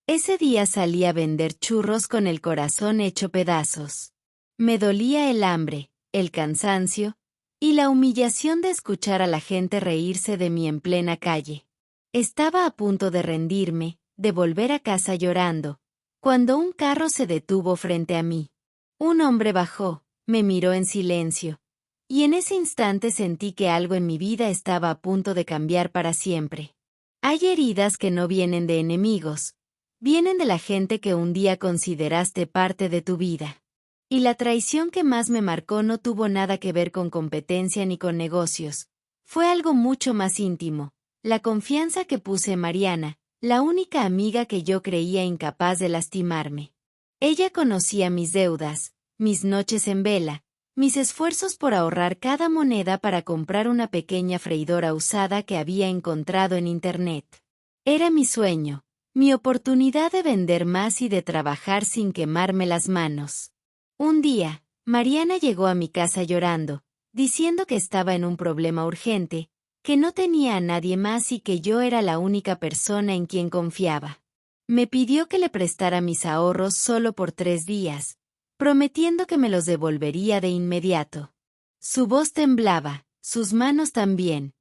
Ese día salí a vender churros con el corazón hecho pedazos. Me dolía el hambre, el cansancio y la humillación de escuchar a la gente reírse de mí en plena calle. Estaba a punto de rendirme, de volver a casa llorando, cuando un carro se detuvo frente a mí. Un hombre bajó, me miró en silencio, y en ese instante sentí que algo en mi vida estaba a punto de cambiar para siempre. Hay heridas que no vienen de enemigos, vienen de la gente que un día consideraste parte de tu vida. Y la traición que más me marcó no tuvo nada que ver con competencia ni con negocios. Fue algo mucho más íntimo, la confianza que puse en Mariana, la única amiga que yo creía incapaz de lastimarme. Ella conocía mis deudas, mis noches en vela, mis esfuerzos por ahorrar cada moneda para comprar una pequeña freidora usada que había encontrado en internet. Era mi sueño, mi oportunidad de vender más y de trabajar sin quemarme las manos. Un día, Mariana llegó a mi casa llorando, diciendo que estaba en un problema urgente, que no tenía a nadie más y que yo era la única persona en quien confiaba. Me pidió que le prestara mis ahorros solo por 3 días, prometiendo que me los devolvería de inmediato. Su voz temblaba, sus manos también.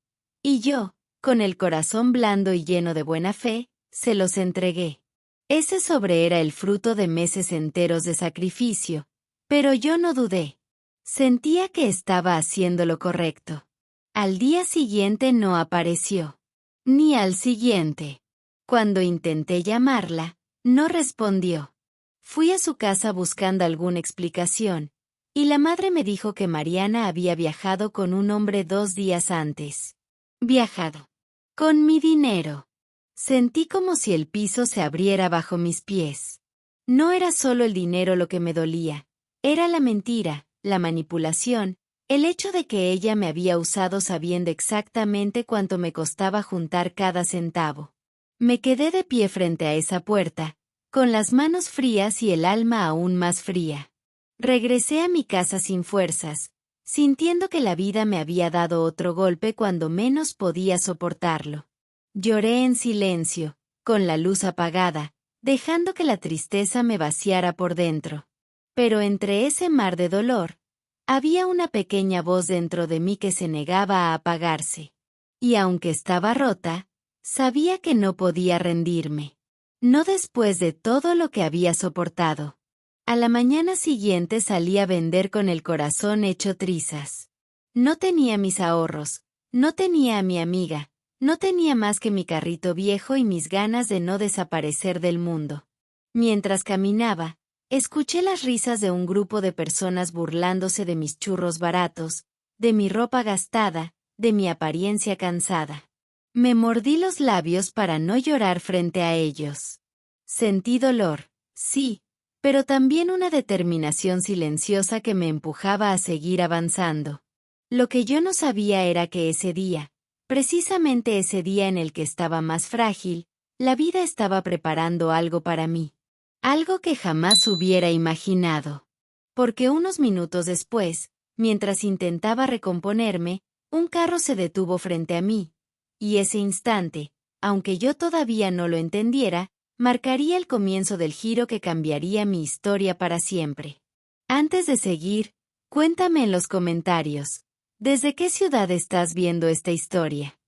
Y yo, con el corazón blando y lleno de buena fe, se los entregué. Ese sobre era el fruto de meses enteros de sacrificio, pero yo no dudé. Sentía que estaba haciendo lo correcto. Al día siguiente no apareció. Ni al siguiente. Cuando intenté llamarla, no respondió. Fui a su casa buscando alguna explicación, y la madre me dijo que Mariana había viajado con un hombre 2 días antes. Viajado. Con mi dinero. Sentí como si el piso se abriera bajo mis pies. No era solo el dinero lo que me dolía, era la mentira, la manipulación, el hecho de que ella me había usado sabiendo exactamente cuánto me costaba juntar cada centavo. Me quedé de pie frente a esa puerta, con las manos frías y el alma aún más fría. Regresé a mi casa sin fuerzas, sintiendo que la vida me había dado otro golpe cuando menos podía soportarlo. Lloré en silencio, con la luz apagada, dejando que la tristeza me vaciara por dentro. Pero entre ese mar de dolor, había una pequeña voz dentro de mí que se negaba a apagarse. Y aunque estaba rota, sabía que no podía rendirme. No después de todo lo que había soportado. A la mañana siguiente salí a vender con el corazón hecho trizas. No tenía mis ahorros, no tenía a mi amiga, no tenía más que mi carrito viejo y mis ganas de no desaparecer del mundo. Mientras caminaba, escuché las risas de un grupo de personas burlándose de mis churros baratos, de mi ropa gastada, de mi apariencia cansada. Me mordí los labios para no llorar frente a ellos. Sentí dolor, sí, pero también una determinación silenciosa que me empujaba a seguir avanzando. Lo que yo no sabía era que ese día, precisamente ese día en el que estaba más frágil, la vida estaba preparando algo para mí. Algo que jamás hubiera imaginado. Porque unos minutos después, mientras intentaba recomponerme, un carro se detuvo frente a mí. Y ese instante, aunque yo todavía no lo entendiera, marcaría el comienzo del giro que cambiaría mi historia para siempre. Antes de seguir, cuéntame en los comentarios, ¿desde qué ciudad estás viendo esta historia?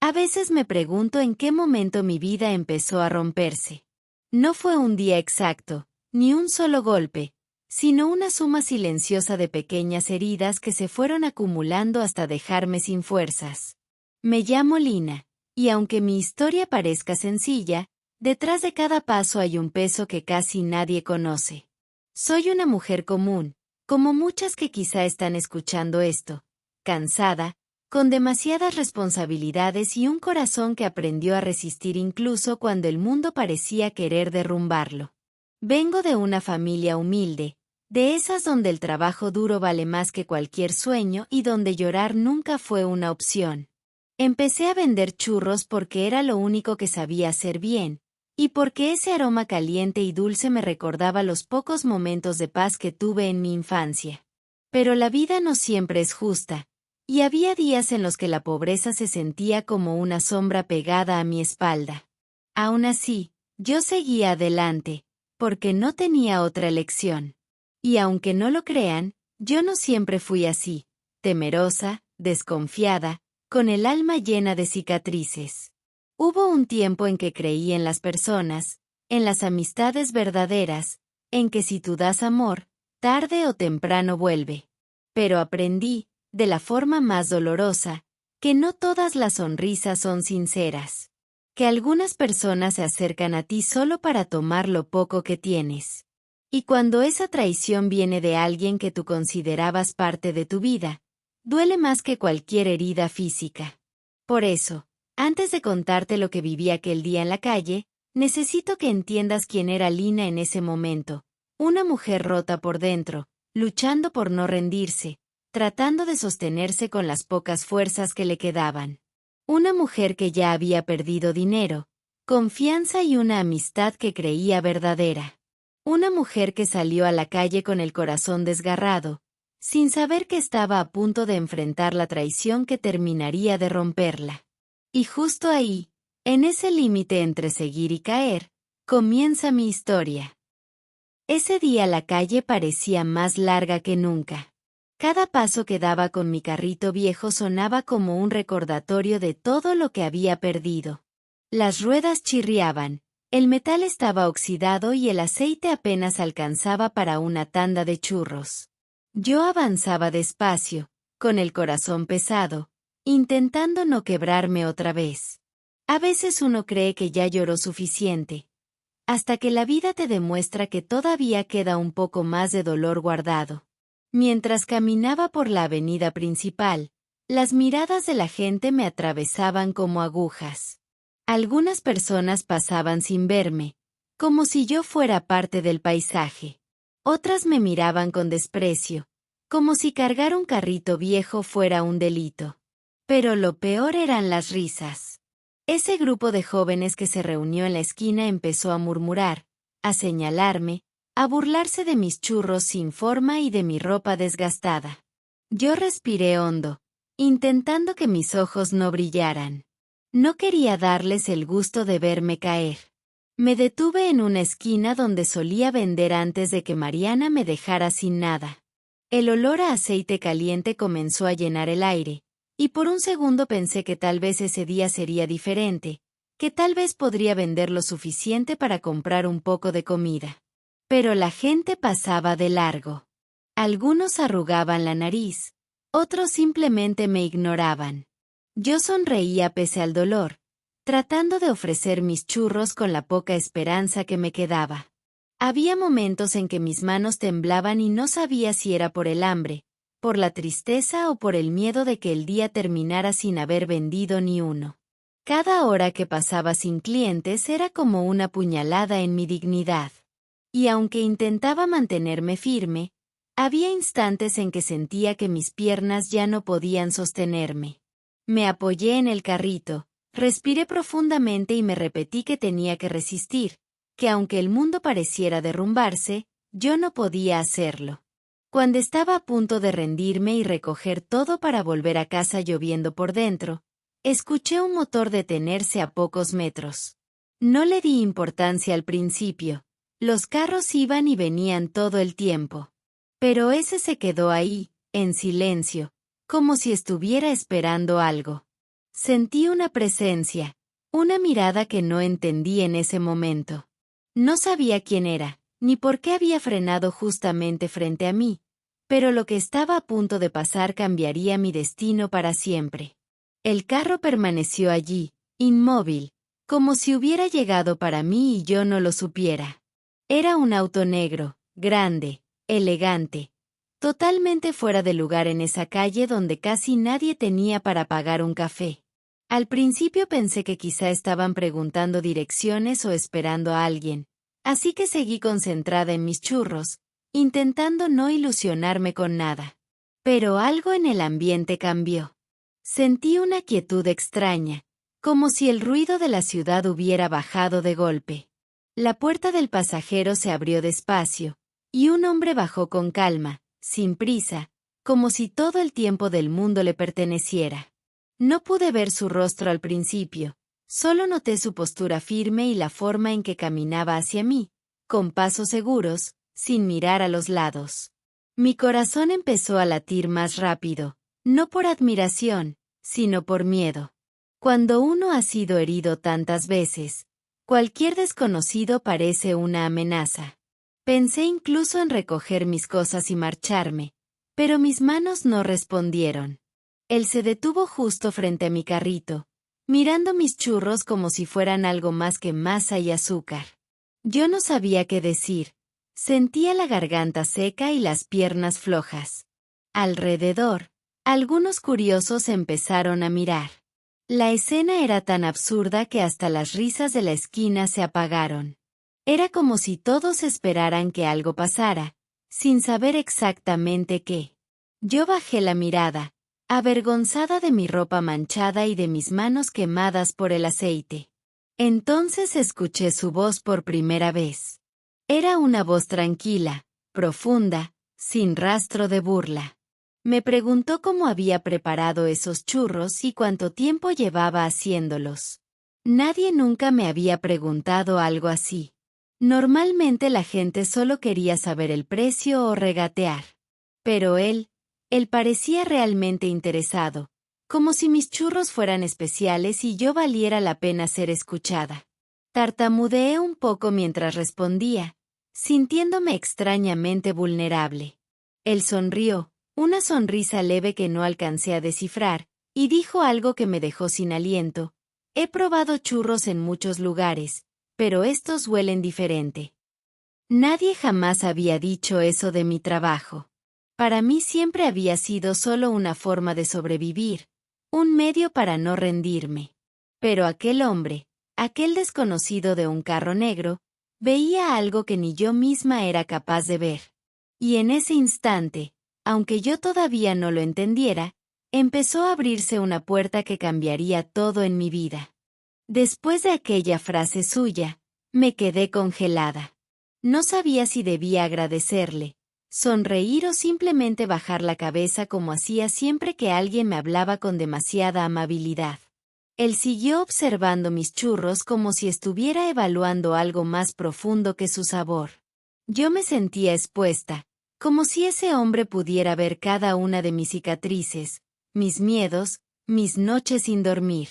A veces me pregunto en qué momento mi vida empezó a romperse. No fue un día exacto, ni un solo golpe, sino una suma silenciosa de pequeñas heridas que se fueron acumulando hasta dejarme sin fuerzas. Me llamo Lina, y aunque mi historia parezca sencilla, detrás de cada paso hay un peso que casi nadie conoce. Soy una mujer común, como muchas que quizá están escuchando esto, cansada, con demasiadas responsabilidades y un corazón que aprendió a resistir incluso cuando el mundo parecía querer derrumbarlo. Vengo de una familia humilde, de esas donde el trabajo duro vale más que cualquier sueño y donde llorar nunca fue una opción. Empecé a vender churros porque era lo único que sabía hacer bien, y porque ese aroma caliente y dulce me recordaba los pocos momentos de paz que tuve en mi infancia. Pero la vida no siempre es justa, y había días en los que la pobreza se sentía como una sombra pegada a mi espalda. Aún así, Yo seguía adelante, porque no tenía otra elección. Y aunque no lo crean, yo no siempre fui así, temerosa, desconfiada, con el alma llena de cicatrices. Hubo un tiempo en que creí en las personas, en las amistades verdaderas, en que si tú das amor, tarde o temprano vuelve. Pero aprendí, de la forma más dolorosa, que no todas las sonrisas son sinceras. Que algunas personas se acercan a ti solo para tomar lo poco que tienes. Y cuando esa traición viene de alguien que tú considerabas parte de tu vida, duele más que cualquier herida física. Por eso, antes de contarte lo que viví aquel día en la calle, necesito que entiendas quién era Lina en ese momento. Una mujer rota por dentro, luchando por no rendirse, tratando de sostenerse con las pocas fuerzas que le quedaban. Una mujer que ya había perdido dinero, confianza y una amistad que creía verdadera. Una mujer que salió a la calle con el corazón desgarrado, sin saber que estaba a punto de enfrentar la traición que terminaría de romperla. Y justo ahí, en ese límite entre seguir y caer, comienza mi historia. Ese día la calle parecía más larga que nunca. Cada paso que daba con mi carrito viejo sonaba como un recordatorio de todo lo que había perdido. Las ruedas chirriaban, el metal estaba oxidado y el aceite apenas alcanzaba para una tanda de churros. Yo avanzaba despacio, con el corazón pesado, intentando no quebrarme otra vez. A veces uno cree que ya lloró suficiente, hasta que la vida te demuestra que todavía queda un poco más de dolor guardado. Mientras caminaba por la avenida principal, las miradas de la gente me atravesaban como agujas. Algunas personas pasaban sin verme, como si yo fuera parte del paisaje. Otras me miraban con desprecio, como si cargar un carrito viejo fuera un delito. Pero lo peor eran las risas. Ese grupo de jóvenes que se reunió en la esquina empezó a murmurar, a señalarme, a burlarse de mis churros sin forma y de mi ropa desgastada. Yo respiré hondo, intentando que mis ojos no brillaran. No quería darles el gusto de verme caer. Me detuve en una esquina donde solía vender antes de que Mariana me dejara sin nada. El olor a aceite caliente comenzó a llenar el aire, y por un segundo pensé que tal vez ese día sería diferente, que tal vez podría vender lo suficiente para comprar un poco de comida. Pero la gente pasaba de largo. Algunos arrugaban la nariz, otros simplemente me ignoraban. Yo sonreía pese al dolor, tratando de ofrecer mis churros con la poca esperanza que me quedaba. Había momentos en que mis manos temblaban y no sabía si era por el hambre, por la tristeza o por el miedo de que el día terminara sin haber vendido ni uno. Cada hora que pasaba sin clientes era como una puñalada en mi dignidad. Y aunque intentaba mantenerme firme, había instantes en que sentía que mis piernas ya no podían sostenerme. Me apoyé en el carrito, respiré profundamente y me repetí que tenía que resistir, que aunque el mundo pareciera derrumbarse, yo no podía hacerlo. Cuando estaba a punto de rendirme y recoger todo para volver a casa lloviendo por dentro, escuché un motor detenerse a pocos metros. No le di importancia al principio. Los carros iban y venían todo el tiempo. Pero ese se quedó ahí, en silencio, como si estuviera esperando algo. Sentí una presencia, una mirada que no entendí en ese momento. No sabía quién era, ni por qué había frenado justamente frente a mí, pero lo que estaba a punto de pasar cambiaría mi destino para siempre. El carro permaneció allí, inmóvil, como si hubiera llegado para mí y yo no lo supiera. Era un auto negro, grande, elegante, totalmente fuera de lugar en esa calle donde casi nadie tenía para pagar un café. Al principio pensé que quizá estaban preguntando direcciones o esperando a alguien, así que seguí concentrada en mis churros, intentando no ilusionarme con nada. Pero algo en el ambiente cambió. Sentí una quietud extraña, como si el ruido de la ciudad hubiera bajado de golpe. La puerta del pasajero se abrió despacio, y un hombre bajó con calma, sin prisa, como si todo el tiempo del mundo le perteneciera. No pude ver su rostro al principio, Solo noté su postura firme y la forma en que caminaba hacia mí, con pasos seguros, sin mirar a los lados. Mi corazón empezó a latir más rápido, no por admiración, sino por miedo. Cuando uno ha sido herido tantas veces, cualquier desconocido parece una amenaza. Pensé incluso en recoger mis cosas y marcharme, pero mis manos no respondieron. Él se detuvo justo frente a mi carrito, mirando mis churros como si fueran algo más que masa y azúcar. Yo no sabía qué decir. Sentía la garganta seca y las piernas flojas. Alrededor, algunos curiosos empezaron a mirar. La escena era tan absurda que hasta las risas de la esquina se apagaron. Era como si todos esperaran que algo pasara, sin saber exactamente qué. Yo bajé la mirada, avergonzada de mi ropa manchada y de mis manos quemadas por el aceite. Entonces escuché su voz por primera vez. Era una voz tranquila, profunda, sin rastro de burla. Me preguntó cómo había preparado esos churros y cuánto tiempo llevaba haciéndolos. Nadie nunca me había preguntado algo así. Normalmente la gente solo quería saber el precio o regatear. Pero él parecía realmente interesado, como si mis churros fueran especiales y yo valiera la pena ser escuchada. Tartamudeé un poco mientras respondía, sintiéndome extrañamente vulnerable. Él sonrió, una sonrisa leve que no alcancé a descifrar, y dijo algo que me dejó sin aliento. He probado churros en muchos lugares, pero estos huelen diferente. Nadie jamás había dicho eso de mi trabajo. Para mí siempre había sido solo una forma de sobrevivir, un medio para no rendirme. Pero aquel hombre, aquel desconocido de un carro negro, veía algo que ni yo misma era capaz de ver. Y en ese instante, aunque yo todavía no lo entendiera, empezó a abrirse una puerta que cambiaría todo en mi vida. Después de aquella frase suya, me quedé congelada. No sabía si debía agradecerle, sonreír o simplemente bajar la cabeza como hacía siempre que alguien me hablaba con demasiada amabilidad. Él siguió observando mis churros como si estuviera evaluando algo más profundo que su sabor. Yo me sentía expuesta, como si ese hombre pudiera ver cada una de mis cicatrices, mis miedos, mis noches sin dormir.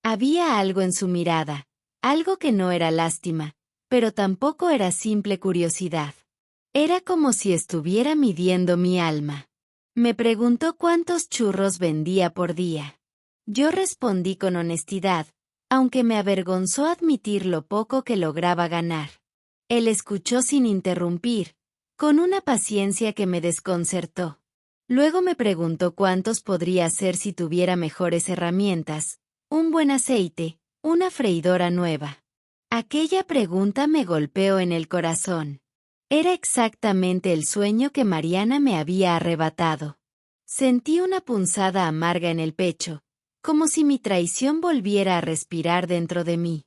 Había algo en su mirada, algo que no era lástima, pero tampoco era simple curiosidad. Era como si estuviera midiendo mi alma. Me preguntó cuántos churros vendía por día. Yo respondí con honestidad, aunque me avergonzó admitir lo poco que lograba ganar. Él escuchó sin interrumpir, con una paciencia que me desconcertó. Luego me preguntó cuántos podría hacer si tuviera mejores herramientas, un buen aceite, una freidora nueva. Aquella pregunta me golpeó en el corazón. Era exactamente el sueño que Mariana me había arrebatado. Sentí una punzada amarga en el pecho, como si mi traición volviera a respirar dentro de mí.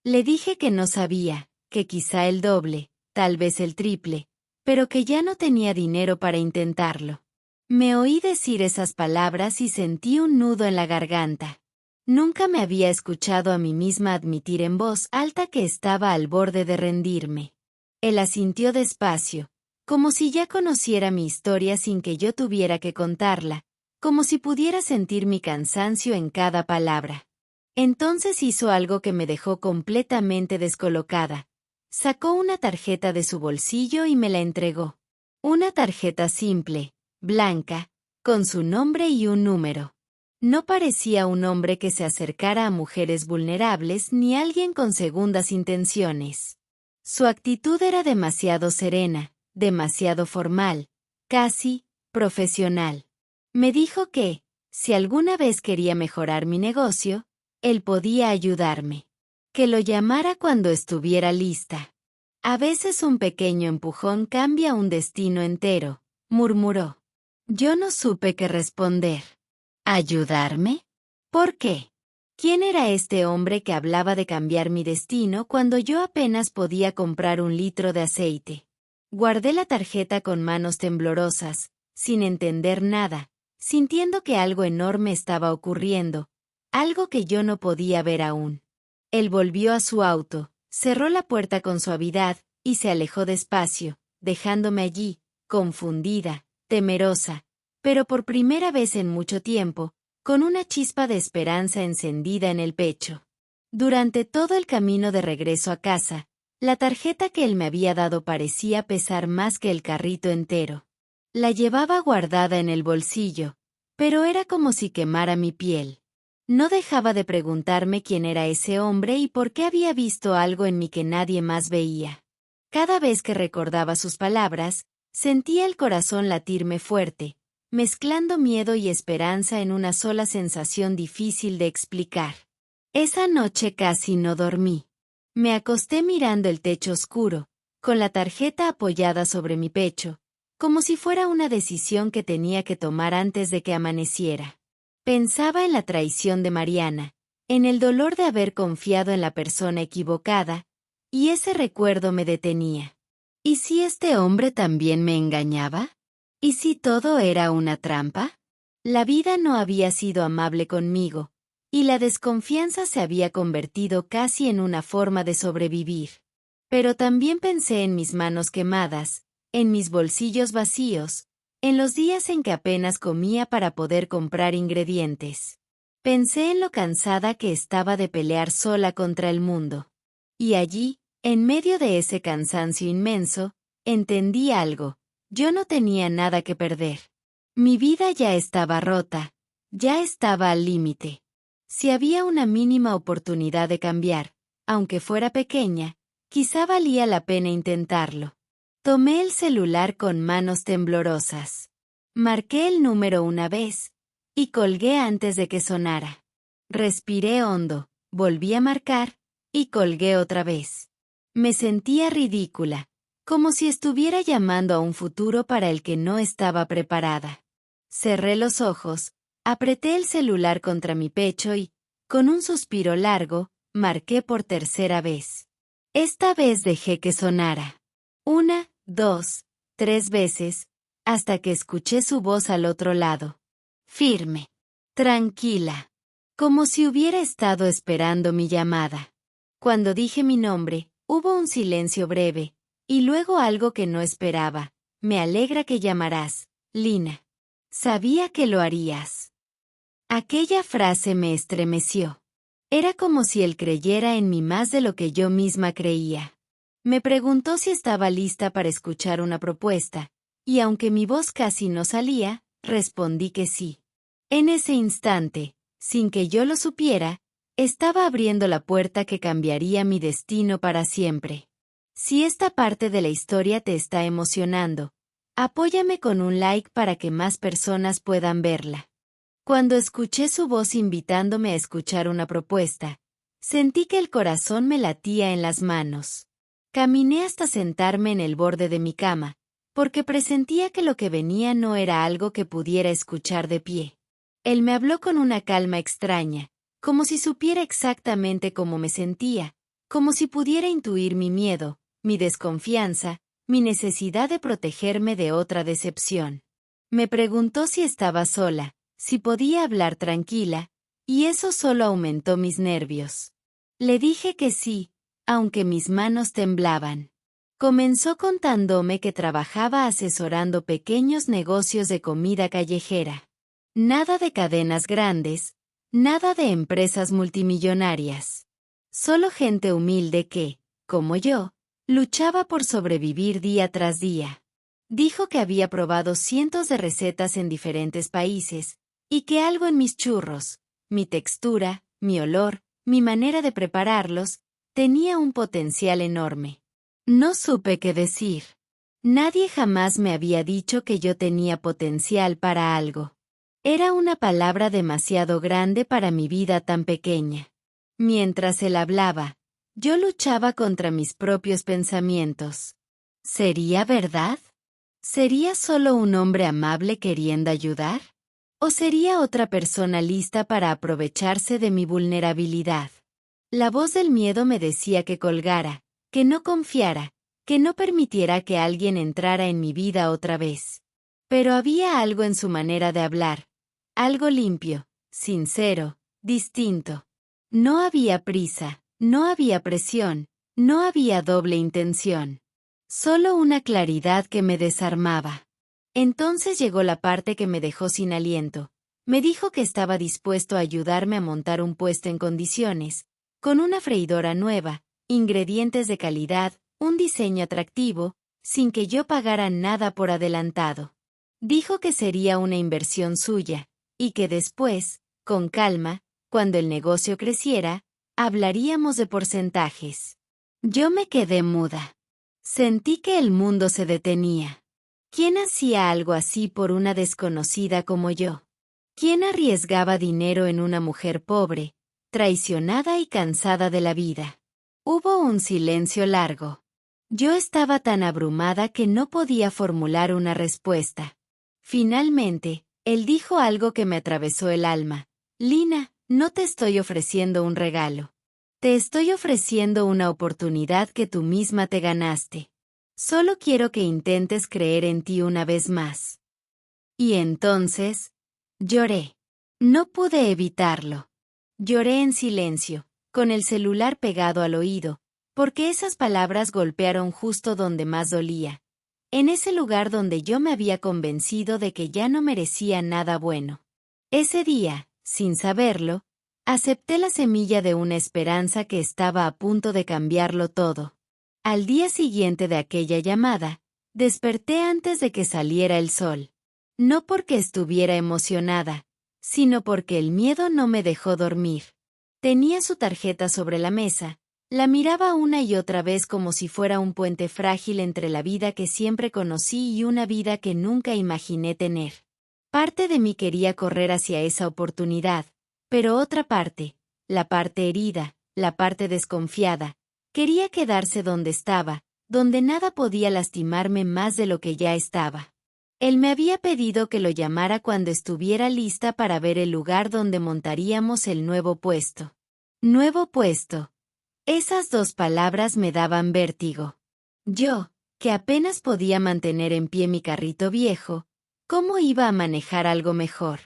Le dije que no sabía, que quizá el doble, tal vez el triple, pero que ya no tenía dinero para intentarlo. Me oí decir esas palabras y sentí un nudo en la garganta. Nunca me había escuchado a mí misma admitir en voz alta que estaba al borde de rendirme. Él asintió despacio, como si ya conociera mi historia sin que yo tuviera que contarla, como si pudiera sentir mi cansancio en cada palabra. Entonces hizo algo que me dejó completamente descolocada. Sacó una tarjeta de su bolsillo y me la entregó. Una tarjeta simple, blanca, con su nombre y un número. No parecía un hombre que se acercara a mujeres vulnerables ni alguien con segundas intenciones. Su actitud era demasiado serena, demasiado formal, casi profesional. Me dijo que, si alguna vez quería mejorar mi negocio, él podía ayudarme. Que lo llamara cuando estuviera lista. A veces un pequeño empujón cambia un destino entero, murmuró. Yo no supe qué responder. ¿Ayudarme? ¿Por qué? ¿Quién era este hombre que hablaba de cambiar mi destino cuando yo apenas podía comprar un litro de aceite? Guardé la tarjeta con manos temblorosas, sin entender nada, sintiendo que algo enorme estaba ocurriendo, algo que yo no podía ver aún. Él volvió a su auto, cerró la puerta con suavidad, y se alejó despacio, dejándome allí, confundida, temerosa, pero por primera vez en mucho tiempo, con una chispa de esperanza encendida en el pecho. Durante todo el camino de regreso a casa, la tarjeta que él me había dado parecía pesar más que el carrito entero. La llevaba guardada en el bolsillo, pero era como si quemara mi piel. No dejaba de preguntarme quién era ese hombre y por qué había visto algo en mí que nadie más veía. Cada vez que recordaba sus palabras, sentía el corazón latirme fuerte, mezclando miedo y esperanza en una sola sensación difícil de explicar. Esa noche casi no dormí. Me acosté mirando el techo oscuro, con la tarjeta apoyada sobre mi pecho, como si fuera una decisión que tenía que tomar antes de que amaneciera. Pensaba en la traición de Mariana, en el dolor de haber confiado en la persona equivocada, y ese recuerdo me detenía. ¿Y si este hombre también me engañaba? ¿Y si todo era una trampa? La vida no había sido amable conmigo, y la desconfianza se había convertido casi en una forma de sobrevivir. Pero también pensé en mis manos quemadas, en mis bolsillos vacíos, en los días en que apenas comía para poder comprar ingredientes. Pensé en lo cansada que estaba de pelear sola contra el mundo. Y allí, en medio de ese cansancio inmenso, entendí algo. Yo no tenía nada que perder. Mi vida ya estaba rota, ya estaba al límite. Si había una mínima oportunidad de cambiar, aunque fuera pequeña, quizá valía la pena intentarlo. Tomé el celular con manos temblorosas. Marqué el número una vez, y colgué antes de que sonara. Respiré hondo, volví a marcar, y colgué otra vez. Me sentía ridícula, como si estuviera llamando a un futuro para el que no estaba preparada. Cerré los ojos, apreté el celular contra mi pecho y, con un suspiro largo, marqué por tercera vez. Esta vez dejé que sonara. 1, 2, 3 veces, hasta que escuché su voz al otro lado. Firme. Tranquila. Como si hubiera estado esperando mi llamada. Cuando dije mi nombre, hubo un silencio breve, y luego algo que no esperaba. Me alegra que llamarás, Lina. Sabía que lo harías. Aquella frase me estremeció. Era como si él creyera en mí más de lo que yo misma creía. Me preguntó si estaba lista para escuchar una propuesta, y aunque mi voz casi no salía, respondí que sí. En ese instante, sin que yo lo supiera, estaba abriendo la puerta que cambiaría mi destino para siempre. Si esta parte de la historia te está emocionando, apóyame con un like para que más personas puedan verla. Cuando escuché su voz invitándome a escuchar una propuesta, sentí que el corazón me latía en las manos. Caminé hasta sentarme en el borde de mi cama, porque presentía que lo que venía no era algo que pudiera escuchar de pie. Él me habló con una calma extraña, como si supiera exactamente cómo me sentía, como si pudiera intuir mi miedo, mi desconfianza, mi necesidad de protegerme de otra decepción. Me preguntó si estaba sola, si podía hablar tranquila, y eso solo aumentó mis nervios. Le dije que sí, aunque mis manos temblaban. Comenzó contándome que trabajaba asesorando pequeños negocios de comida callejera. Nada de cadenas grandes, nada de empresas multimillonarias. Solo gente humilde que, como yo, luchaba por sobrevivir día tras día. Dijo que había probado cientos de recetas en diferentes países, y que algo en mis churros, mi textura, mi olor, mi manera de prepararlos, tenía un potencial enorme. No supe qué decir. Nadie jamás me había dicho que yo tenía potencial para algo. Era una palabra demasiado grande para mi vida tan pequeña. Mientras él hablaba, yo luchaba contra mis propios pensamientos. ¿Sería verdad? ¿Sería solo un hombre amable queriendo ayudar? ¿O sería otra persona lista para aprovecharse de mi vulnerabilidad? La voz del miedo me decía que colgara, que no confiara, que no permitiera que alguien entrara en mi vida otra vez. Pero había algo en su manera de hablar, algo limpio, sincero, distinto. No había prisa, No había presión, no había doble intención. Solo una claridad que me desarmaba. Entonces llegó la parte que me dejó sin aliento. Me dijo que estaba dispuesto a ayudarme a montar un puesto en condiciones, con una freidora nueva, ingredientes de calidad, un diseño atractivo, sin que yo pagara nada por adelantado. Dijo que sería una inversión suya, y que después, con calma, cuando el negocio creciera, hablaríamos de porcentajes. Yo me quedé muda. Sentí que el mundo se detenía. ¿Quién hacía algo así por una desconocida como yo? ¿Quién arriesgaba dinero en una mujer pobre, traicionada y cansada de la vida? Hubo un silencio largo. Yo estaba tan abrumada que no podía formular una respuesta. Finalmente, él dijo algo que me atravesó el alma. Lina, no te estoy ofreciendo un regalo. Te estoy ofreciendo una oportunidad que tú misma te ganaste. Solo quiero que intentes creer en ti una vez más. Y entonces, lloré. No pude evitarlo. Lloré en silencio, con el celular pegado al oído, porque esas palabras golpearon justo donde más dolía. En ese lugar donde yo me había convencido de que ya no merecía nada bueno. Ese día, sin saberlo, acepté la semilla de una esperanza que estaba a punto de cambiarlo todo. Al día siguiente de aquella llamada, desperté antes de que saliera el sol. No porque estuviera emocionada, sino porque el miedo no me dejó dormir. Tenía su tarjeta sobre la mesa, la miraba una y otra vez como si fuera un puente frágil entre la vida que siempre conocí y una vida que nunca imaginé tener. Parte de mí quería correr hacia esa oportunidad, pero otra parte, la parte herida, la parte desconfiada, quería quedarse donde estaba, donde nada podía lastimarme más de lo que ya estaba. Él me había pedido que lo llamara cuando estuviera lista para ver el lugar donde montaríamos el nuevo puesto. Nuevo puesto. Esas dos palabras me daban vértigo. Yo, que apenas podía mantener en pie mi carrito viejo, ¿cómo iba a manejar algo mejor?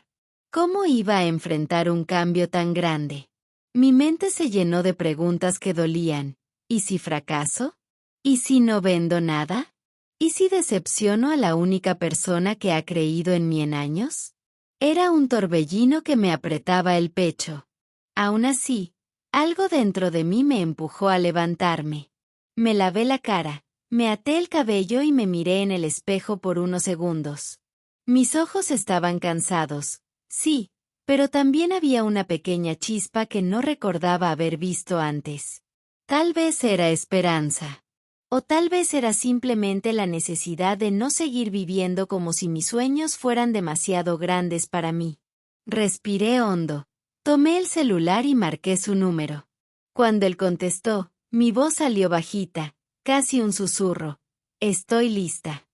¿Cómo iba a enfrentar un cambio tan grande? Mi mente se llenó de preguntas que dolían. ¿Y si fracaso? ¿Y si no vendo nada? ¿Y si decepciono a la única persona que ha creído en mí en años? Era un torbellino que me apretaba el pecho. Aún así, algo dentro de mí me empujó a levantarme. Me lavé la cara, me até el cabello y me miré en el espejo por unos segundos. Mis ojos estaban cansados, sí, pero también había una pequeña chispa que no recordaba haber visto antes. Tal vez era esperanza. O tal vez era simplemente la necesidad de no seguir viviendo como si mis sueños fueran demasiado grandes para mí. Respiré hondo. Tomé el celular y marqué su número. Cuando él contestó, mi voz salió bajita, casi un susurro. Estoy lista.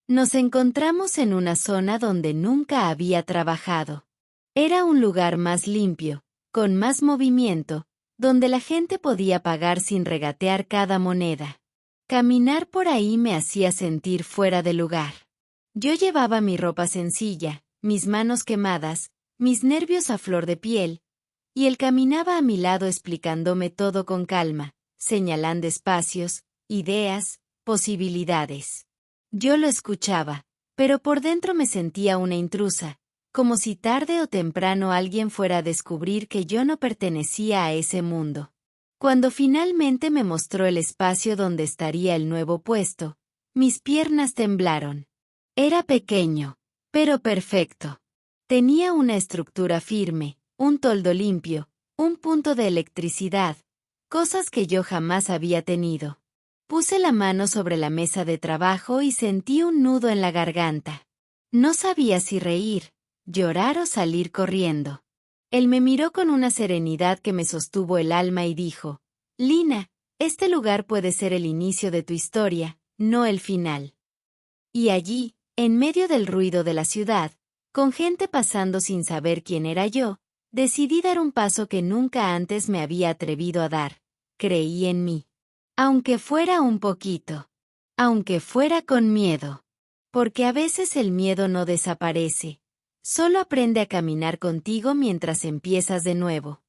Nos encontramos en una zona donde nunca había trabajado. Era un lugar más limpio, con más movimiento, donde la gente podía pagar sin regatear cada moneda. Caminar por ahí me hacía sentir fuera de lugar. Yo llevaba mi ropa sencilla, mis manos quemadas, mis nervios a flor de piel, y él caminaba a mi lado explicándome todo con calma, señalando espacios, ideas, posibilidades. Yo lo escuchaba, pero por dentro me sentía una intrusa, como si tarde o temprano alguien fuera a descubrir que yo no pertenecía a ese mundo. Cuando finalmente me mostró el espacio donde estaría el nuevo puesto, mis piernas temblaron. Era pequeño, pero perfecto. Tenía una estructura firme, un toldo limpio, un punto de electricidad, cosas que yo jamás había tenido. Puse la mano sobre la mesa de trabajo y sentí un nudo en la garganta. No sabía si reír, llorar o salir corriendo. Él me miró con una serenidad que me sostuvo el alma y dijo, Lina, este lugar puede ser el inicio de tu historia, no el final. Y allí, en medio del ruido de la ciudad, con gente pasando sin saber quién era yo, decidí dar un paso que nunca antes me había atrevido a dar. Creí en mí. Aunque fuera un poquito. Aunque fuera con miedo. Porque a veces el miedo no desaparece. Solo aprende a caminar contigo mientras empiezas de nuevo.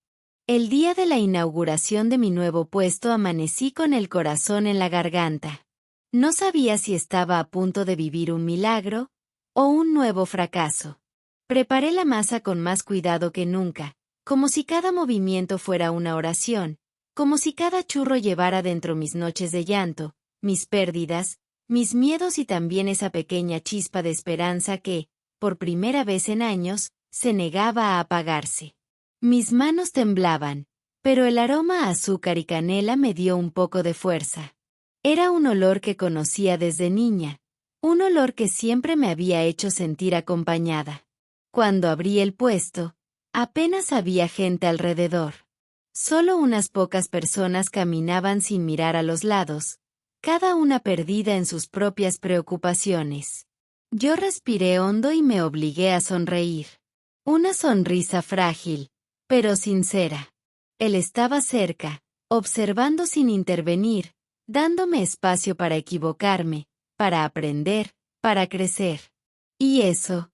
El día de la inauguración de mi nuevo puesto amanecí con el corazón en la garganta. No sabía si estaba a punto de vivir un milagro o un nuevo fracaso. Preparé la masa con más cuidado que nunca, como si cada movimiento fuera una oración, como si cada churro llevara dentro mis noches de llanto, mis pérdidas, mis miedos y también esa pequeña chispa de esperanza que, por primera vez en años, se negaba a apagarse. Mis manos temblaban, pero el aroma a azúcar y canela me dio un poco de fuerza. Era un olor que conocía desde niña, un olor que siempre me había hecho sentir acompañada. Cuando abrí el puesto, apenas había gente alrededor. Solo unas pocas personas caminaban sin mirar a los lados, cada una perdida en sus propias preocupaciones. Yo respiré hondo y me obligué a sonreír. Una sonrisa frágil, pero sincera. Él estaba cerca, observando sin intervenir, dándome espacio para equivocarme, para aprender, para crecer. Y eso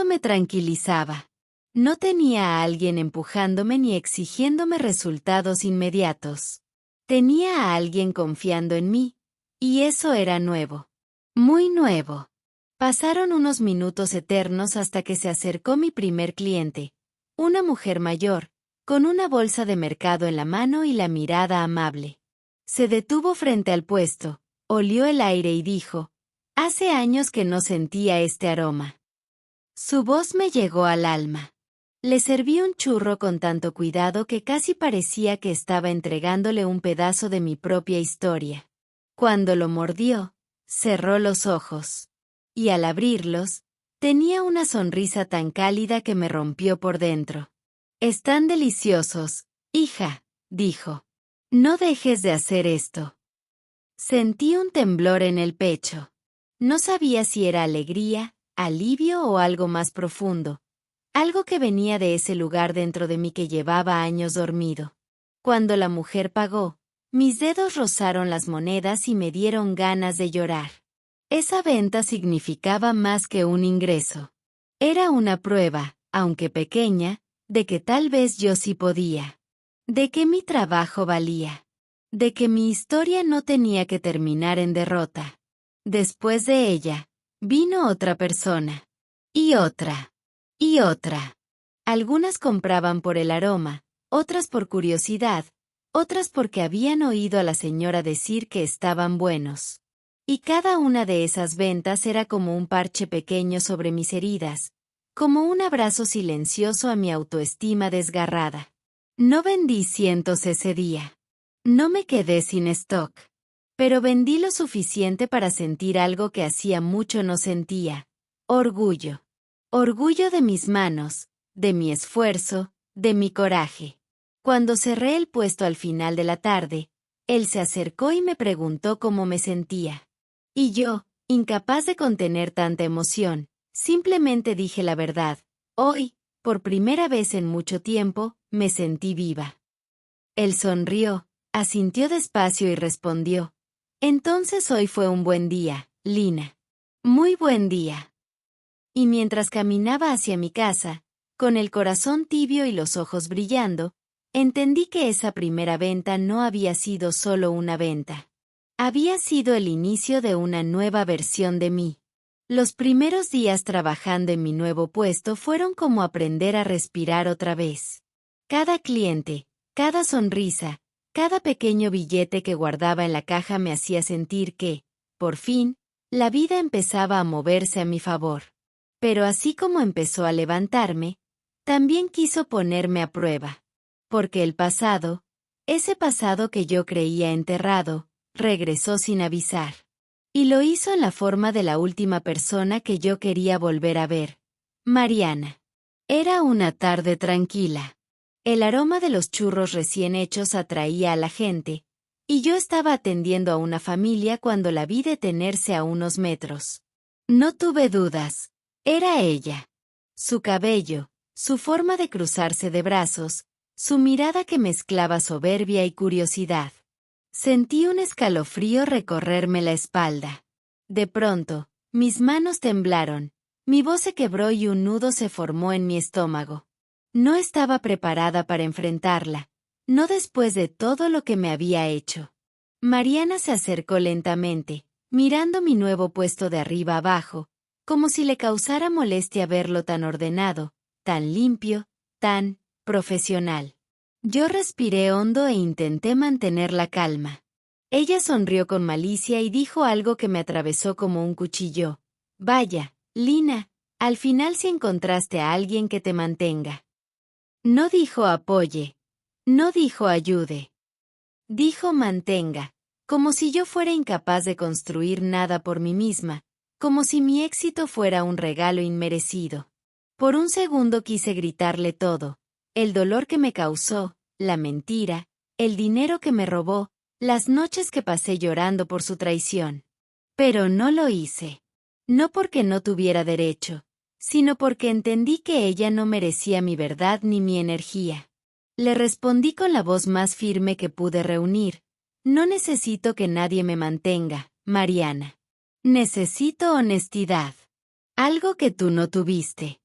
me tranquilizaba. No tenía a alguien empujándome ni exigiéndome resultados inmediatos. Tenía a alguien confiando en mí, y eso era nuevo. Muy nuevo. Pasaron unos minutos eternos hasta que se acercó mi primer cliente, una mujer mayor, con una bolsa de mercado en la mano y la mirada amable. Se detuvo frente al puesto, olió el aire y dijo, «Hace años que no sentía este aroma». Su voz me llegó al alma. Le serví un churro con tanto cuidado que casi parecía que estaba entregándole un pedazo de mi propia historia. Cuando lo mordió, cerró los ojos. Y al abrirlos, tenía una sonrisa tan cálida que me rompió por dentro. «Están deliciosos, hija», dijo. «No dejes de hacer esto». Sentí un temblor en el pecho. No sabía si era alegría, alivio o algo más profundo. Algo que venía de ese lugar dentro de mí que llevaba años dormido. Cuando la mujer pagó, mis dedos rozaron las monedas y me dieron ganas de llorar. Esa venta significaba más que un ingreso. Era una prueba, aunque pequeña, de que tal vez yo sí podía. De que mi trabajo valía. De que mi historia no tenía que terminar en derrota. Después de ella, vino otra persona. Y otra. Y otra. Algunas compraban por el aroma, otras por curiosidad, otras porque habían oído a la señora decir que estaban buenos. Y cada una de esas ventas era como un parche pequeño sobre mis heridas, como un abrazo silencioso a mi autoestima desgarrada. No vendí cientos ese día. No me quedé sin stock. Pero vendí lo suficiente para sentir algo que hacía mucho no sentía. Orgullo. Orgullo de mis manos, de mi esfuerzo, de mi coraje. Cuando cerré el puesto al final de la tarde, él se acercó y me preguntó cómo me sentía. Y yo, incapaz de contener tanta emoción, simplemente dije la verdad. Hoy, por primera vez en mucho tiempo, me sentí viva. Él sonrió, asintió despacio y respondió. Entonces hoy fue un buen día, Lina. Muy buen día. Y mientras caminaba hacia mi casa, con el corazón tibio y los ojos brillando, entendí que esa primera venta no había sido solo una venta. Había sido el inicio de una nueva versión de mí. Los primeros días trabajando en mi nuevo puesto fueron como aprender a respirar otra vez. Cada cliente, cada sonrisa, cada pequeño billete que guardaba en la caja me hacía sentir que, por fin, la vida empezaba a moverse a mi favor. Pero así como empezó a levantarme, también quiso ponerme a prueba. Porque el pasado, ese pasado que yo creía enterrado, regresó sin avisar. Y lo hizo en la forma de la última persona que yo quería volver a ver, Mariana. Era una tarde tranquila. El aroma de los churros recién hechos atraía a la gente, y yo estaba atendiendo a una familia cuando la vi detenerse a unos metros. No tuve dudas. Era ella. Su cabello, su forma de cruzarse de brazos, su mirada que mezclaba soberbia y curiosidad. Sentí un escalofrío recorrerme la espalda. De pronto, mis manos temblaron, mi voz se quebró y un nudo se formó en mi estómago. No estaba preparada para enfrentarla, no después de todo lo que me había hecho. Mariana se acercó lentamente, mirando mi nuevo puesto de arriba abajo, como si le causara molestia verlo tan ordenado, tan limpio, tan profesional. Yo respiré hondo e intenté mantener la calma. Ella sonrió con malicia y dijo algo que me atravesó como un cuchillo. Vaya, Lina, al final sí encontraste a alguien que te mantenga. No dijo apoye. No dijo ayude. Dijo mantenga, como si yo fuera incapaz de construir nada por mí misma, como si mi éxito fuera un regalo inmerecido. Por un segundo quise gritarle todo, el dolor que me causó, la mentira, el dinero que me robó, las noches que pasé llorando por su traición. Pero no lo hice. No porque no tuviera derecho, sino porque entendí que ella no merecía mi verdad ni mi energía. Le respondí con la voz más firme que pude reunir. No necesito que nadie me mantenga, Mariana. Necesito honestidad. Algo que tú no tuviste.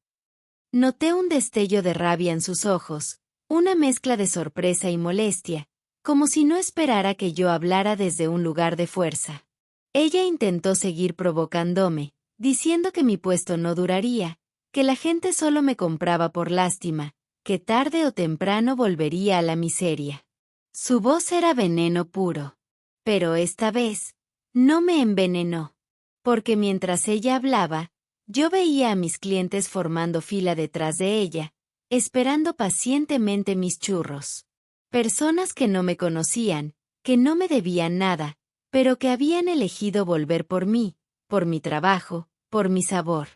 Noté un destello de rabia en sus ojos, una mezcla de sorpresa y molestia, como si no esperara que yo hablara desde un lugar de fuerza. Ella intentó seguir provocándome, diciendo que mi puesto no duraría, que la gente solo me compraba por lástima, que tarde o temprano volvería a la miseria. Su voz era veneno puro. Pero esta vez, no me envenenó. Porque mientras ella hablaba, yo veía a mis clientes formando fila detrás de ella, esperando pacientemente mis churros. Personas que no me conocían, que no me debían nada, pero que habían elegido volver por mí, por mi trabajo, por mi sabor.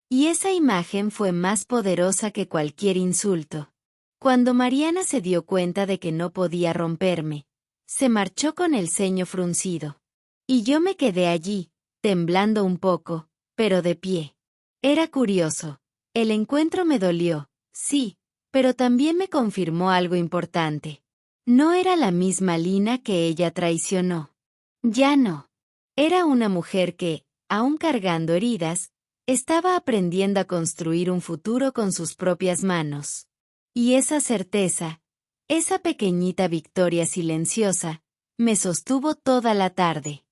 Y esa imagen fue más poderosa que cualquier insulto. Cuando Mariana se dio cuenta de que no podía romperme, se marchó con el ceño fruncido. Y yo me quedé allí, temblando un poco, pero de pie. Era curioso. El encuentro me dolió, sí, pero también me confirmó algo importante. No era la misma Lina que ella traicionó. Ya no. Era una mujer que, aun cargando heridas, estaba aprendiendo a construir un futuro con sus propias manos. Y esa certeza, esa pequeñita victoria silenciosa, me sostuvo toda la tarde.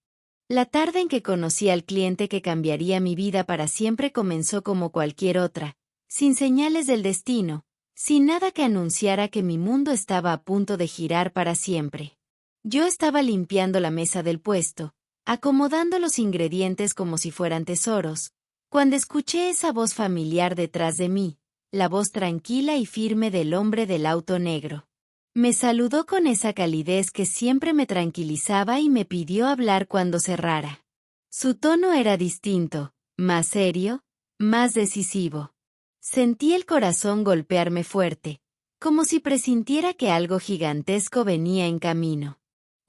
La tarde en que conocí al cliente que cambiaría mi vida para siempre comenzó como cualquier otra, sin señales del destino, sin nada que anunciara que mi mundo estaba a punto de girar para siempre. Yo estaba limpiando la mesa del puesto, acomodando los ingredientes como si fueran tesoros, cuando escuché esa voz familiar detrás de mí, la voz tranquila y firme del hombre del auto negro. Me saludó con esa calidez que siempre me tranquilizaba y me pidió hablar cuando cerrara. Su tono era distinto, más serio, más decisivo. Sentí el corazón golpearme fuerte, como si presintiera que algo gigantesco venía en camino.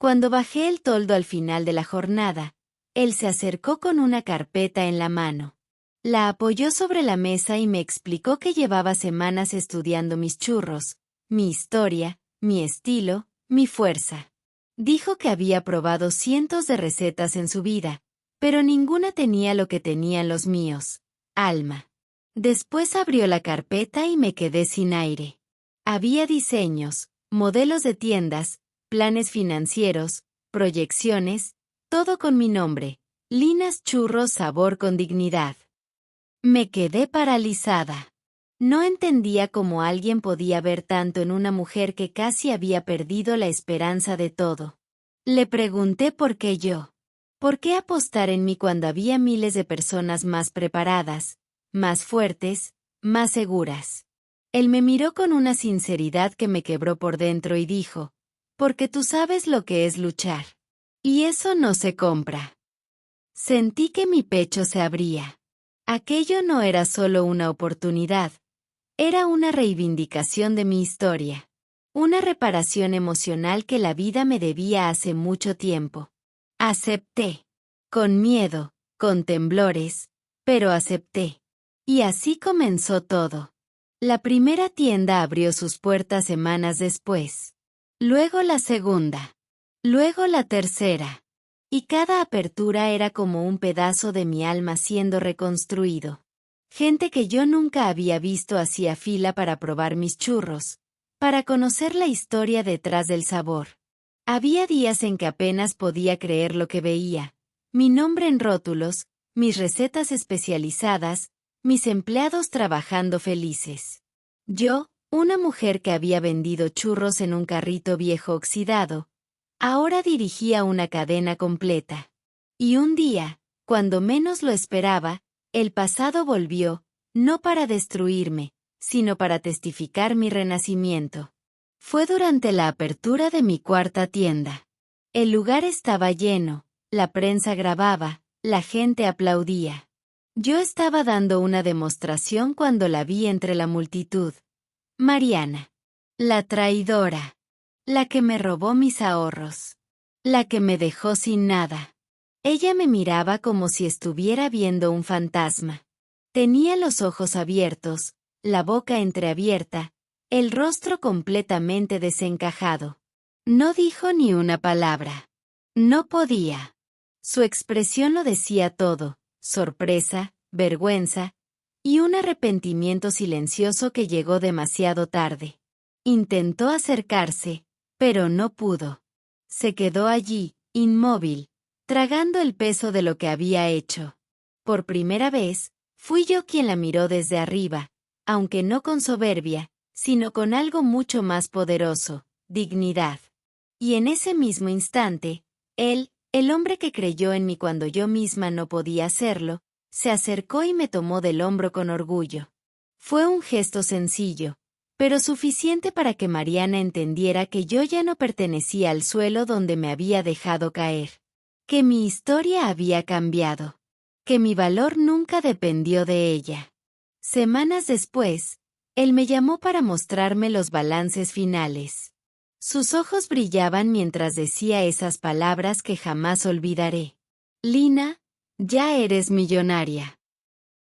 Cuando bajé el toldo al final de la jornada, él se acercó con una carpeta en la mano. La apoyó sobre la mesa y me explicó que llevaba semanas estudiando mis churros, mi historia, mi estilo, mi fuerza. Dijo que había probado cientos de recetas en su vida, pero ninguna tenía lo que tenían los míos, alma. Después abrió la carpeta y me quedé sin aire. Había diseños, modelos de tiendas, planes financieros, proyecciones, todo con mi nombre, Linas Churros Sabor con Dignidad. Me quedé paralizada. No entendía cómo alguien podía ver tanto en una mujer que casi había perdido la esperanza de todo. Le pregunté por qué yo. ¿Por qué apostar en mí cuando había miles de personas más preparadas, más fuertes, más seguras? Él me miró con una sinceridad que me quebró por dentro y dijo, porque tú sabes lo que es luchar. Y eso no se compra. Sentí que mi pecho se abría. Aquello no era solo una oportunidad. Era una reivindicación de mi historia. Una reparación emocional que la vida me debía hace mucho tiempo. Acepté. Con miedo, con temblores, pero acepté. Y así comenzó todo. La primera tienda abrió sus puertas semanas después. Luego la segunda. Luego la tercera. Y cada apertura era como un pedazo de mi alma siendo reconstruido. Gente que yo nunca había visto hacía fila para probar mis churros, para conocer la historia detrás del sabor. Había días en que apenas podía creer lo que veía. Mi nombre en rótulos, mis recetas especializadas, mis empleados trabajando felices. Yo, una mujer que había vendido churros en un carrito viejo oxidado, ahora dirigía una cadena completa. Y un día, cuando menos lo esperaba, el pasado volvió, no para destruirme, sino para testificar mi renacimiento. Fue durante la apertura de mi cuarta tienda. El lugar estaba lleno, la prensa grababa, la gente aplaudía. Yo estaba dando una demostración cuando la vi entre la multitud. Mariana. La traidora. La que me robó mis ahorros. La que me dejó sin nada. Ella me miraba como si estuviera viendo un fantasma. Tenía los ojos abiertos, la boca entreabierta, el rostro completamente desencajado. No dijo ni una palabra. No podía. Su expresión lo decía todo, sorpresa, vergüenza, y un arrepentimiento silencioso que llegó demasiado tarde. Intentó acercarse, pero no pudo. Se quedó allí, inmóvil, tragando el peso de lo que había hecho. Por primera vez, fui yo quien la miró desde arriba, aunque no con soberbia, sino con algo mucho más poderoso, dignidad. Y en ese mismo instante, él, el hombre que creyó en mí cuando yo misma no podía hacerlo, se acercó y me tomó del hombro con orgullo. Fue un gesto sencillo, pero suficiente para que Mariana entendiera que yo ya no pertenecía al suelo donde me había dejado caer. Que mi historia había cambiado. Que mi valor nunca dependió de ella. Semanas después, él me llamó para mostrarme los balances finales. Sus ojos brillaban mientras decía esas palabras que jamás olvidaré. Lina, ya eres millonaria.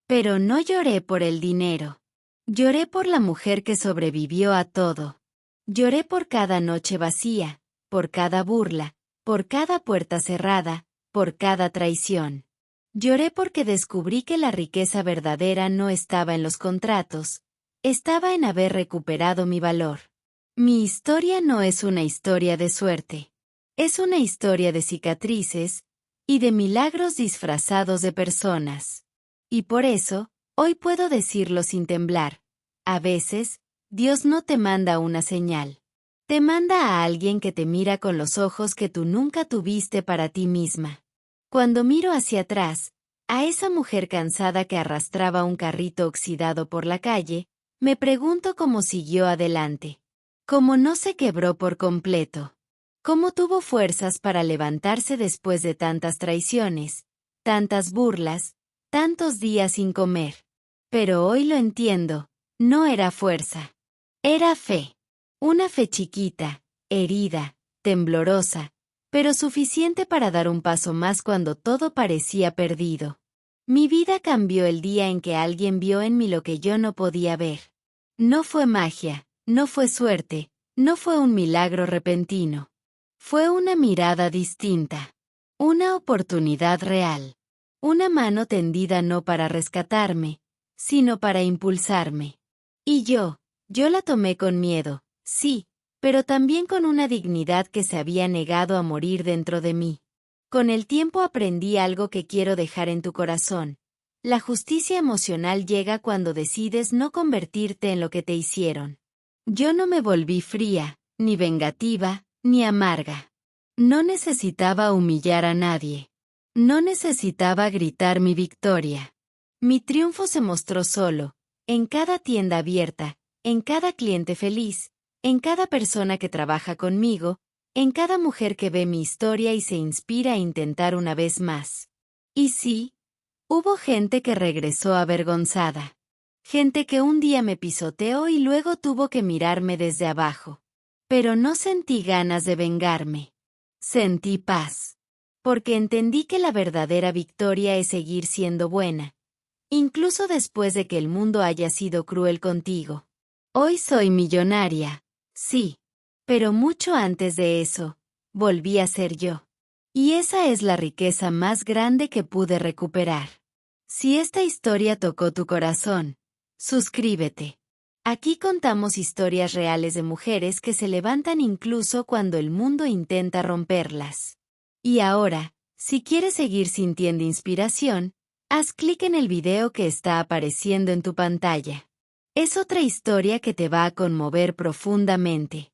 Pero no lloré por el dinero. Lloré por la mujer que sobrevivió a todo. Lloré por cada noche vacía, por cada burla, por cada puerta cerrada, por cada traición. Lloré porque descubrí que la riqueza verdadera no estaba en los contratos, estaba en haber recuperado mi valor. Mi historia no es una historia de suerte. Es una historia de cicatrices y de milagros disfrazados de personas. Y por eso, hoy puedo decirlo sin temblar. A veces, Dios no te manda una señal. Te manda a alguien que te mira con los ojos que tú nunca tuviste para ti misma. Cuando miro hacia atrás, a esa mujer cansada que arrastraba un carrito oxidado por la calle, me pregunto cómo siguió adelante. Cómo no se quebró por completo. Cómo tuvo fuerzas para levantarse después de tantas traiciones, tantas burlas, tantos días sin comer. Pero hoy lo entiendo, no era fuerza. Era fe. Una fe chiquita, herida, temblorosa, pero suficiente para dar un paso más cuando todo parecía perdido. Mi vida cambió el día en que alguien vio en mí lo que yo no podía ver. No fue magia, no fue suerte, no fue un milagro repentino. Fue una mirada distinta. Una oportunidad real. Una mano tendida no para rescatarme, sino para impulsarme. Y yo la tomé con miedo, sí, pero también con una dignidad que se había negado a morir dentro de mí. Con el tiempo aprendí algo que quiero dejar en tu corazón. La justicia emocional llega cuando decides no convertirte en lo que te hicieron. Yo no me volví fría, ni vengativa, ni amarga. No necesitaba humillar a nadie. No necesitaba gritar mi victoria. Mi triunfo se mostró solo, en cada tienda abierta, en cada cliente feliz, en cada persona que trabaja conmigo, en cada mujer que ve mi historia y se inspira a intentar una vez más. Y sí, hubo gente que regresó avergonzada. Gente que un día me pisoteó y luego tuvo que mirarme desde abajo. Pero no sentí ganas de vengarme. Sentí paz. Porque entendí que la verdadera victoria es seguir siendo buena. Incluso después de que el mundo haya sido cruel contigo. Hoy soy millonaria, sí. Pero mucho antes de eso, volví a ser yo. Y esa es la riqueza más grande que pude recuperar. Si esta historia tocó tu corazón, suscríbete. Aquí contamos historias reales de mujeres que se levantan incluso cuando el mundo intenta romperlas. Y ahora, si quieres seguir sintiendo inspiración, haz clic en el video que está apareciendo en tu pantalla. Es otra historia que te va a conmover profundamente.